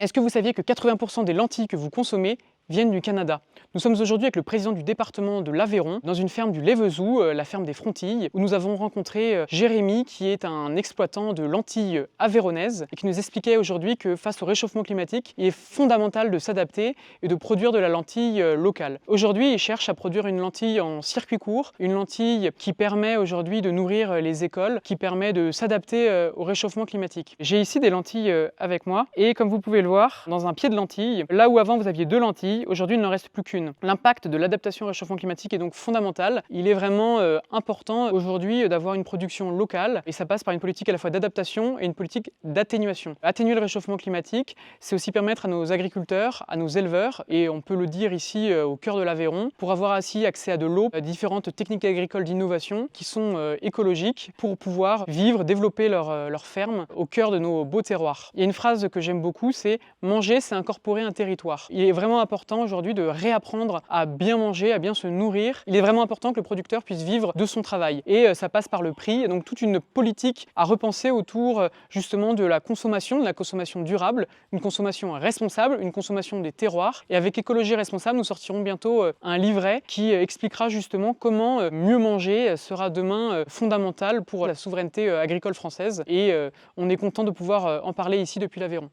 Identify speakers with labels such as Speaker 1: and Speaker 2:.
Speaker 1: Est-ce que vous saviez que 80% des lentilles que vous consommez viennent du Canada? Nous sommes aujourd'hui avec le président du département de l'Aveyron, dans une ferme du Lévezou, la ferme des Frontilles, où nous avons rencontré Jérémy, qui est un exploitant de lentilles aveyronnaises, et qui nous expliquait aujourd'hui que face au réchauffement climatique, il est fondamental de s'adapter et de produire de la lentille locale. Aujourd'hui, il cherche à produire une lentille en circuit court, une lentille qui permet aujourd'hui de nourrir les écoles, qui permet de s'adapter au réchauffement climatique. J'ai ici des lentilles avec moi, et comme vous pouvez le voir, dans un pied de lentille, là où avant vous aviez deux lentilles, aujourd'hui il n'en reste plus qu'une. L'impact de l'adaptation au réchauffement climatique est donc fondamental. Il est vraiment important aujourd'hui d'avoir une production locale, et ça passe par une politique à la fois d'adaptation et une politique d'atténuation. Atténuer le réchauffement climatique, c'est aussi permettre à nos agriculteurs, à nos éleveurs, et on peut le dire ici au cœur de l'Aveyron, pour avoir ainsi accès à de l'eau, à différentes techniques agricoles d'innovation qui sont écologiques pour pouvoir vivre, développer leur ferme au cœur de nos beaux terroirs. Il y a une phrase que j'aime beaucoup, c'est « manger, c'est incorporer un territoire ». Il est vraiment important aujourd'hui de réapprendre à bien manger, à bien se nourrir. Il est vraiment important que le producteur puisse vivre de son travail. Et ça passe par le prix, et donc toute une politique à repenser autour justement de la consommation durable, une consommation responsable, une consommation des terroirs. Et avec Écologie responsable, nous sortirons bientôt un livret qui expliquera justement comment mieux manger sera demain fondamental pour la souveraineté agricole française. Et on est content de pouvoir en parler ici depuis l'Aveyron.